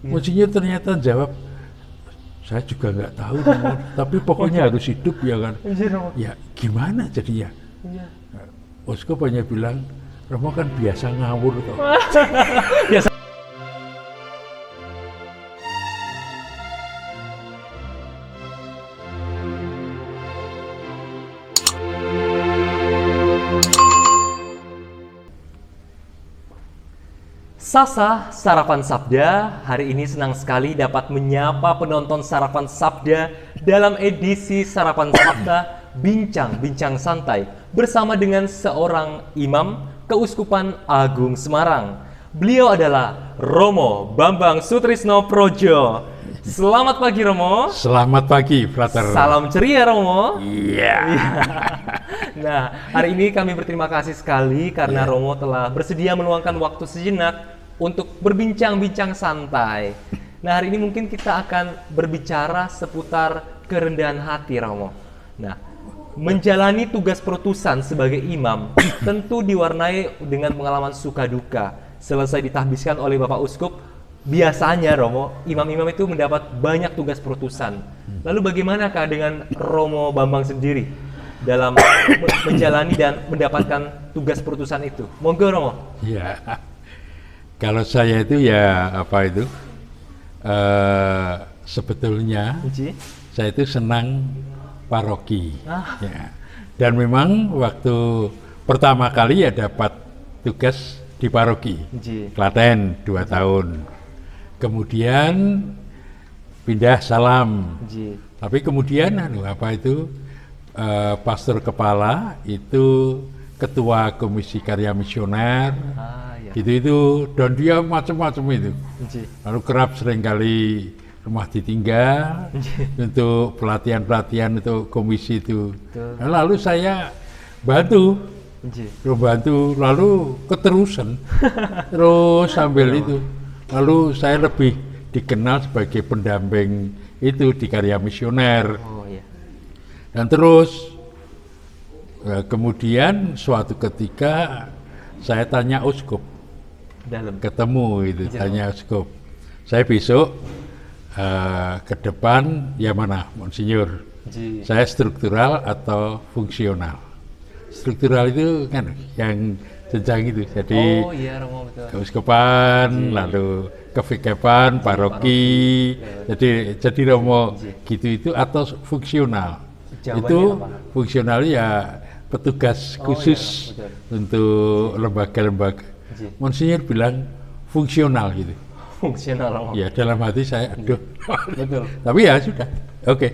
Monsinyur ternyata jawab, saya juga nggak tahu, tapi pokoknya harus hidup ya kan. Ya gimana jadinya? Uskup hanya bilang, Romo kan biasa ngawur kok. Biasa. Sasa Sarapan Sabda, hari ini senang sekali dapat menyapa penonton Sarapan Sabda dalam edisi Sarapan Sabda Bincang-Bincang Santai bersama dengan seorang imam Keuskupan Agung Semarang. Beliau adalah Romo Bambang Sutrisno Projo. Selamat pagi Romo. Selamat pagi, Frater. Salam ceria Romo. Iya. Nah, hari ini kami berterima kasih sekali karena Romo telah bersedia meluangkan waktu sejenak untuk berbincang-bincang santai. Nah, hari ini mungkin kita akan berbicara seputar kerendahan hati, Romo. Nah, menjalani tugas perutusan sebagai imam tentu diwarnai dengan pengalaman suka duka. Selesai ditahbiskan oleh Bapak Uskup, biasanya, Romo, imam-imam itu mendapat banyak tugas perutusan. Lalu bagaimanakah dengan Romo Bambang sendiri dalam menjalani dan mendapatkan tugas perutusan itu? Monggo, Romo. Iya. Kalau saya itu ya apa itu sebetulnya saya itu senang paroki. Ya. Dan memang waktu pertama kali ya dapat tugas di paroki Klaten 2 tahun. Kemudian pindah Salam. Tapi kemudian apa itu pastor kepala itu ketua komisi karya misioner. Itu dan dia macam-macam itu. Lalu kerap seringkali rumah ditinggal untuk pelatihan-pelatihan untuk komisi itu. Lalu saya bantu, lalu keterusan, terus sambil itu. Lalu saya lebih dikenal sebagai pendamping itu di karya misioner. Dan terus kemudian suatu ketika saya tanya uskup. Ketemu itu tanya uskup, saya besok ke depan ya mana Monsinyur, saya struktural atau fungsional. Struktural itu kan yang jenjang itu, jadi keuskupan, lalu kevikepan, paroki, jadi Romo gitu itu, atau fungsional. Itu fungsional ya petugas khusus untuk lembaga-lembaga. Monsinyur bilang fungsional gitu. Fungsional, Romo. Ya dalam hati saya, aduh. Betul. Tapi ya sudah, oke.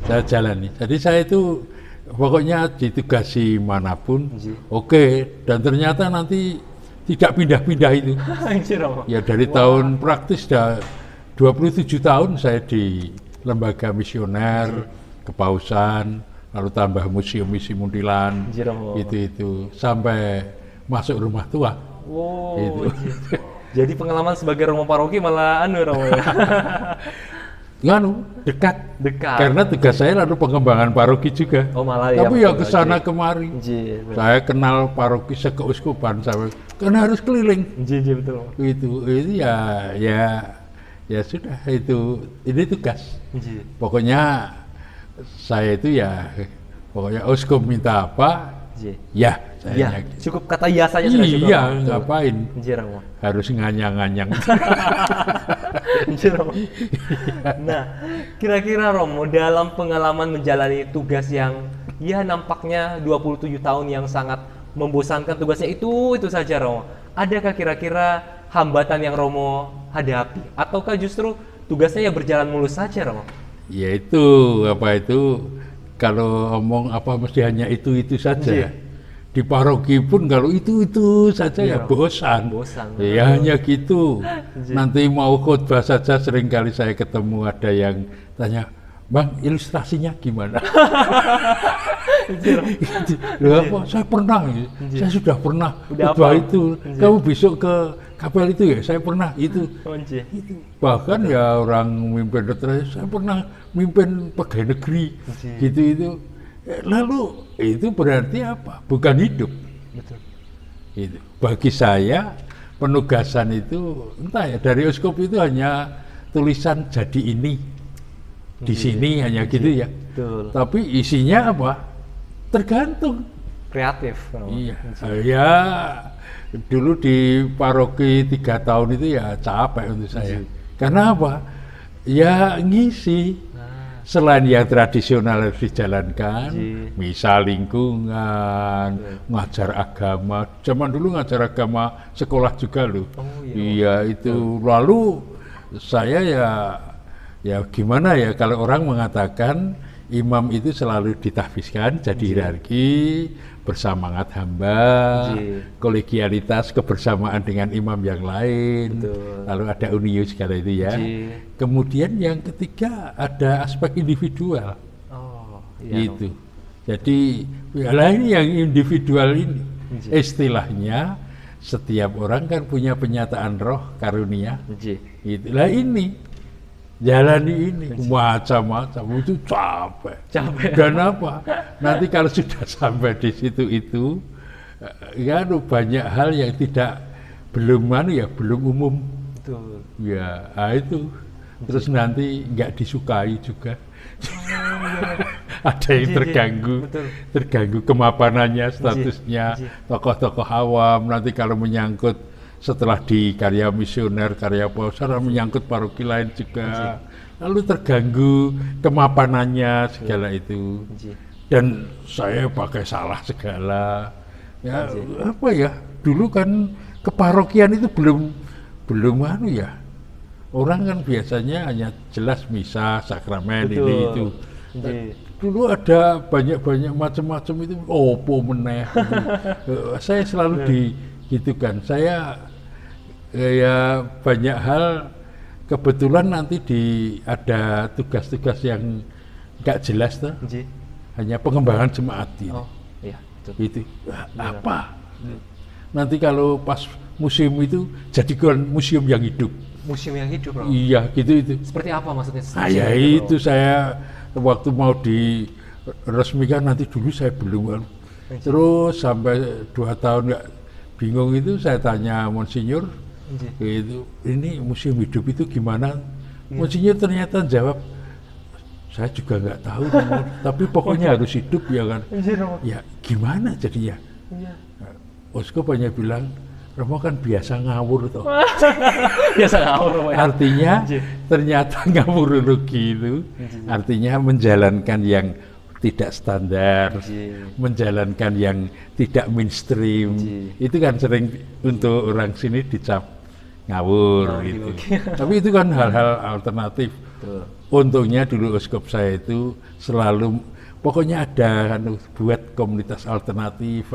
Saya jalani. Jadi saya itu pokoknya ditugasi manapun, oke. Dan ternyata nanti tidak pindah-pindah itu. Ya dari tahun praktis sudah 27 tahun saya di lembaga misioner, kepausan, lalu tambah museum misi muntilan, itu sampai masuk rumah tua. Gitu. Jadi pengalaman sebagai Romo paroki malah Romo ya. Dekat. Karena tugas saya lalu pengembangan paroki juga. Malah tapi ya kesana kemari. Saya kenal paroki sekeuskupan sampai karena harus keliling. Betul. Itu ya sudah itu ini tugas. Pokoknya saya itu ya pokoknya uskup minta apa ya saya cukup kata ya saja sudah cukup. Iya, ngapain Romo. harus nganyang-nganyang. Nah, kira-kira Romo dalam pengalaman menjalani tugas yang ya nampaknya 27 tahun yang sangat membosankan, tugasnya itu saja Romo, adakah kira-kira hambatan yang Romo hadapi ataukah justru tugasnya ya berjalan mulus saja Romo? Ya itu kalau ngomong apa mesti hanya itu saja. Di paroki pun kalau itu saja ya bosan. Ya hanya gitu. Nanti mau khotbah saja seringkali saya ketemu ada yang tanya, "Bang, ilustrasinya gimana?" Saya pernah, saya sudah pernah khotbah itu. Kamu besok ke kapel itu ya, saya pernah itu. Bahkan ya orang mimpin doktrin, saya pernah mimpin pegawai negeri, gitu. Lalu itu berarti apa? Bukan hidup. Betul. Itu. Bagi saya penugasan itu entah ya, dari uskup itu hanya tulisan jadi ini di sini hanya gitu ya. Betul. Tapi isinya apa? Tergantung. Kreatif. Iya, saya dulu di paroki 3 tahun itu ya capek untuk saya. Karena apa? Ya ngisi. Selain yang tradisional harus dijalankan, misal lingkungan, ngajar agama. Zaman dulu ngajar agama sekolah juga loh. Iya itu. Lalu saya ya gimana ya kalau orang mengatakan imam itu selalu ditahbiskan jadi hierarki, bersemangat hamba, kolegialitas, kebersamaan dengan imam yang lain, lalu ada unius segala itu ya. Kemudian yang ketiga ada aspek individual. Itu. Jadi ini yang individual ini istilahnya setiap orang kan punya penyataan roh karunia. Itulah ini. Jalani ini macam-macam itu capek. Dan apa? Nanti kalau sudah sampai di situ itu ya banyak hal yang belum umum. Betul. Ya, itu. Terus nanti nggak disukai juga. Ada yang terganggu kemapanannya, statusnya, tokoh-tokoh awam. Nanti kalau menyangkut setelah di karya misioner, karya pausar, menyangkut paroki lain juga. Lalu terganggu kemapanannya segala itu. Dan saya pakai salah segala. Ya apa ya? Dulu kan keparokian itu belum ya. Orang kan biasanya hanya jelas misa, sakramen, ini itu. Dulu ada banyak macam-macam itu. Opo meneh. Saya selalu digitukan. Saya ya banyak hal kebetulan nanti ada tugas-tugas yang nggak jelas tuh. Hanya pengembangan jemaat itu. Itu apa? Nanti kalau pas museum itu jadikan museum yang hidup. Museum yang hidup, Bro? Iya, gitu itu. Seperti apa maksudnya? Ya itu saya waktu mau diresmikan nanti dulu saya belum. Terus sampai 2 tahun nggak bingung itu saya tanya Monsinyur, itu ini museum hidup itu gimana? Monsinyur ternyata jawab, saya juga nggak tahu, tapi pokoknya harus hidup ya kan. Ya gimana jadinya? Uskup hanya bilang, Romo kan biasa ngawur toh. Biasa ngawur. Artinya ternyata ngawurologi itu artinya menjalankan yang tidak standar, menjalankan yang tidak mainstream. Itu kan sering untuk orang sini dicap ngawur gitu. Tapi itu kan hal-hal alternatif. Untungnya dulu uskup saya itu selalu pokoknya ada buat komunitas alternatif,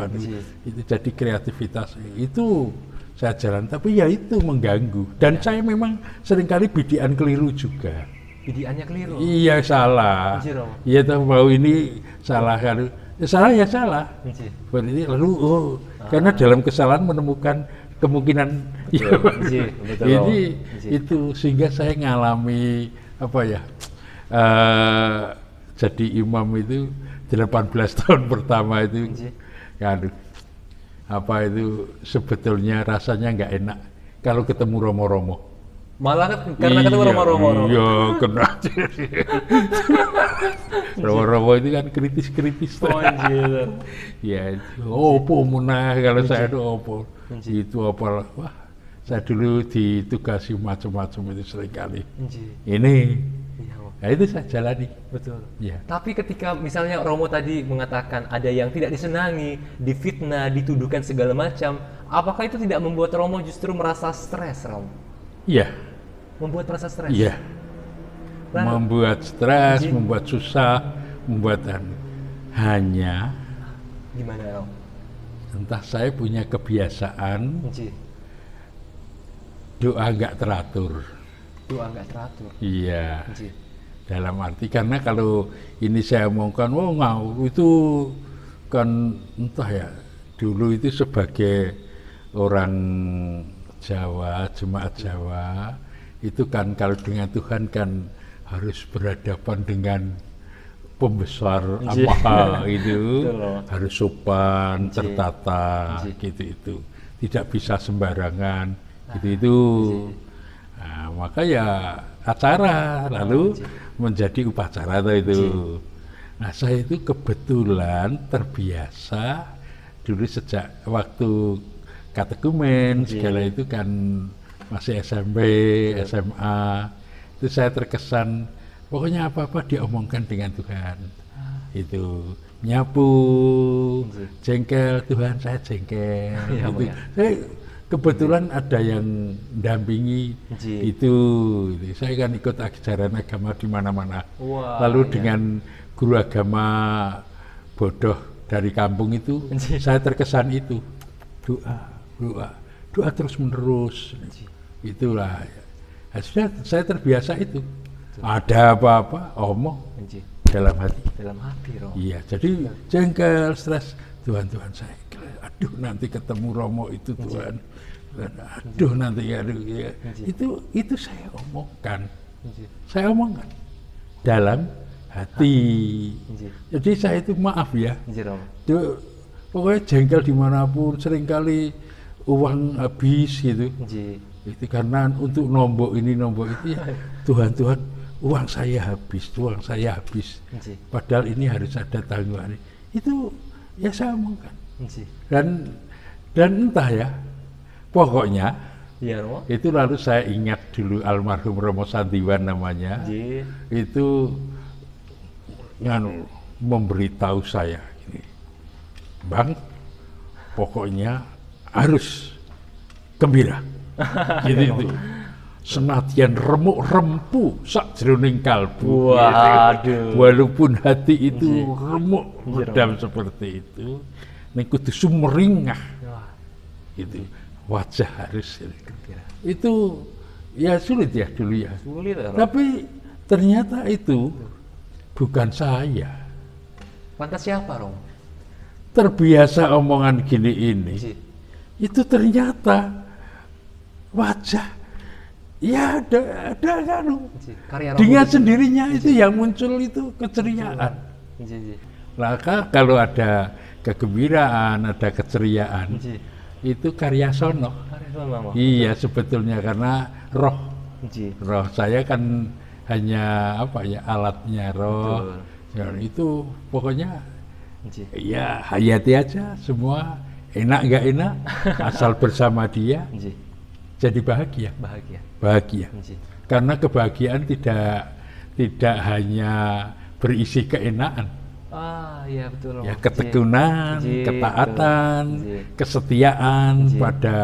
itu jadi kreativitas itu saya jalan, tapi ya itu mengganggu dan saya memang seringkali bidian keliru juga. Bidiannya keliru? Iya salah. Iya tahu mau ini salah kan? Salah ya salah. Berarti lalu karena dalam kesalahan menemukan kemungkinan. Ini itu sehingga saya ngalami apa ya? Jadi imam itu 18 tahun pertama itu kan apa itu sebetulnya rasanya nggak enak kalau ketemu romo-romo. Malah karena ketemu romo-romo. Iya, kena. Romo-romo itu kan kritis-kritis. Ya, opo munah kalau saya itu opo. Itu apa? Wah, saya dulu ditugasi macam-macam itu seringkali. Ini nah itu saya jalani. Betul. Ya. Tapi ketika misalnya Romo tadi mengatakan ada yang tidak disenangi, difitnah, dituduhkan segala macam, apakah itu tidak membuat Romo justru merasa stres, Romo? Iya. Membuat merasa stres? Iya. Membuat stres, membuat susah, membuat hanya gimana, Romo? Entah saya punya kebiasaan doa nggak teratur. Doa nggak teratur? Iya. Dalam arti karena kalau ini saya omongkan, ngawur itu kan entah ya, dulu itu sebagai orang Jawa, jemaat Jawa, itu kan kalau dengan Tuhan kan harus berhadapan dengan pembesar apa itu, harus sopan, tertata, gitu itu. tidak bisa sembarangan gitu. Nah, maka ya acara lalu menjadi upacara itu. Nah, saya itu kebetulan terbiasa dulu sejak waktu katekumen segala itu kan masih SMP, SMA, itu saya terkesan pokoknya apa-apa diomongkan dengan Tuhan. Itu nyapu, jengkel, Tuhan saya jengkel. Gitu. Saya kebetulan ada yang dampingi itu. Saya kan ikut ajaran agama di mana-mana. Lalu dengan guru agama bodoh dari kampung itu, saya terkesan itu doa terus menerus. Itulah. Sudah saya terbiasa itu. Ada apa-apa omong dalam hati Romo. Iya, jadi jengkel, stres, Tuhan saya. Aduh nanti ketemu Romo itu Tuhan. Aduh nanti ya. Itu saya omongkan. Saya omongkan dalam hati. Jadi saya itu maaf ya. Pokoknya jengkel dimanapun, seringkali uang habis gitu. Itu karena untuk nombok ini nombok itu ya Tuhan uang saya habis. Padahal ini harus ada tanggungan. Itu ya saya omongkan. Dan entah ya, pokoknya itu lalu saya ingat dulu almarhum Romo Sandiwan namanya. Itu memberitahu saya gini, Bang, pokoknya harus gembira. Gitu. Senadyan remuk rempu sak jroning kalbu. Waduh. Walaupun hati itu remuk redam seperti itu, ning kudu sumringah. Itu wajah harus gembira. Itu ya sulit ya dulu ya. Tapi ternyata itu bukan saya. Lantas siapa, Rom? Terbiasa omongan gini ini. Itu ternyata wajah. Ya ada kan. Dengan sendirinya itu yang muncul itu keceriaan. Maka kalau ada kegembiraan, ada keceriaan, itu karya sono. Iya sebetulnya karena roh saya kan hanya apa ya alatnya roh. Ya, itu pokoknya ya hayati aja semua enak nggak enak asal bersama dia jadi bahagia. Karena kebahagiaan tidak hanya berisi keenaan. Iya betul. Ya ketekunan, ketaatan, kesetiaan pada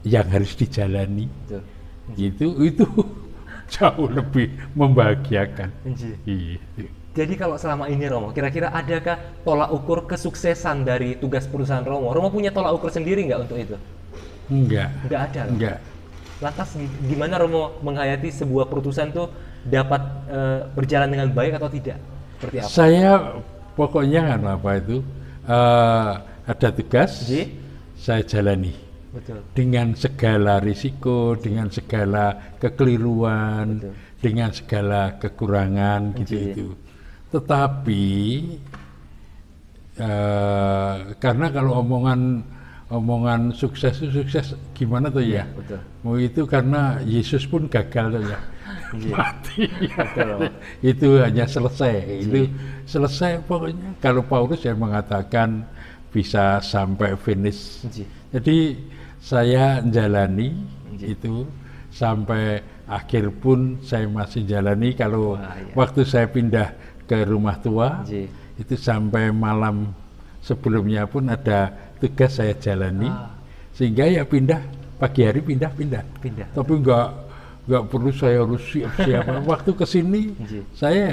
yang harus dijalani. Itu jauh lebih membahagiakan. Jadi kalau selama ini Romo, kira-kira adakah tolak ukur kesuksesan dari tugas perusahaan Romo? Romo punya tolak ukur sendiri nggak untuk itu? Enggak ada. Enggak. Lantas gimana Romo menghayati sebuah perusahaan tuh dapat berjalan dengan baik atau tidak? Seperti apa? Saya pokoknya kan apa itu ada tugas, saya jalani. Betul. Dengan segala risiko, dengan segala kekeliruan, dengan segala kekurangan gitu. Tetapi karena kalau omongan sukses gimana tuh ya? Mau itu karena Yesus pun gagal tuh ya. Mati. Itu hanya selesai. Itu selesai pokoknya. Kalau Paulus yang mengatakan bisa sampai finish. Jadi saya jalani itu sampai akhir pun saya masih jalani. Kalau waktu saya pindah ke rumah tua itu sampai malam sebelumnya pun ada tugas saya jalani sehingga ya pindah pagi hari pindah. Tapi nggak perlu saya harus siap waktu kesini saya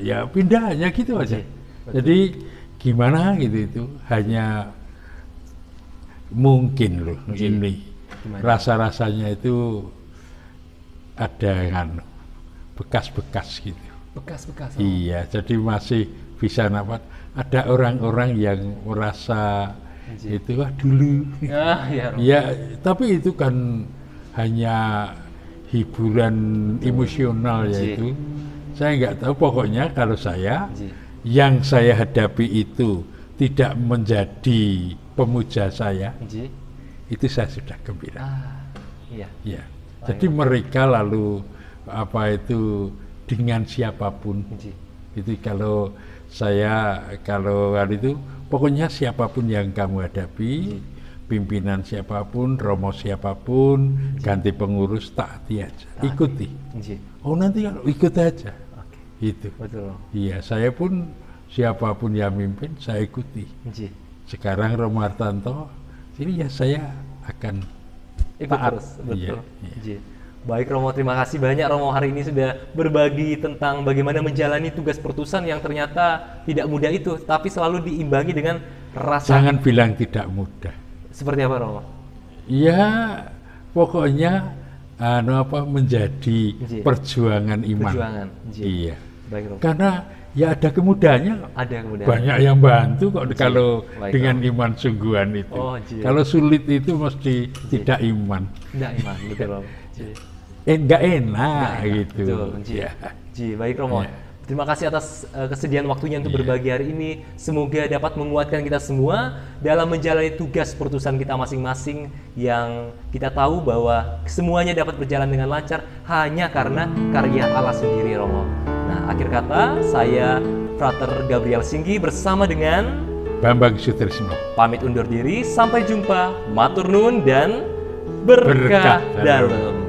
ya pindah hanya gitu aja. Jadi gimana gitu itu hanya mungkin loh ini rasa-rasanya itu ada kan bekas-bekas gitu. Bekas-bekas. Iya, jadi masih bisa napas. Ada orang-orang yang merasa itu dulu. Ya, tapi itu kan hanya hiburan emosional yaitu. Saya nggak tahu pokoknya kalau saya yang saya hadapi itu tidak menjadi pemuja saya. itu saya sudah gembira. Iya. Ya. Jadi mereka lalu apa itu dengan siapapun. Itu kalau hari itu pokoknya siapapun yang kamu hadapi, pimpinan siapapun, romo siapapun, ganti pengurus, taati aja, ikuti. Oh nanti kalau ikut aja. Itu. Betul. Iya, saya pun siapapun yang mimpin saya ikuti. Sekarang Romo Hartanto, ini ya saya akan ikut taat. Terus. Betul. Iya. Baik Romo, terima kasih banyak Romo hari ini sudah berbagi tentang bagaimana menjalani tugas pertusan yang ternyata tidak mudah itu, tapi selalu diimbangi dengan rasa. Jangan bilang tidak mudah. Seperti apa Romo? Ya, pokoknya menjadi perjuangan iman. Perjuangan. Iya. Baik Romo. Karena ya ada kemudahannya. Ada kemudahan. Banyak yang bantu kok kalau Baik, dengan iman sungguhan itu. Oh, kalau sulit itu mesti tidak iman. Tidak iman, betul Romo. Nggak enak gitu. Betul, Ya. Baik Romo. Ya. Terima kasih atas kesediaan waktunya untuk berbagi hari ini. Semoga dapat menguatkan kita semua dalam menjalani tugas pertusan kita masing-masing yang kita tahu bahwa semuanya dapat berjalan dengan lancar hanya karena karya Allah sendiri Romo. Nah, akhir kata saya Frater Gabriel Singgi bersama dengan Bambang Sutrisno pamit undur diri. Sampai jumpa. Matur nuwun dan berkah dalam.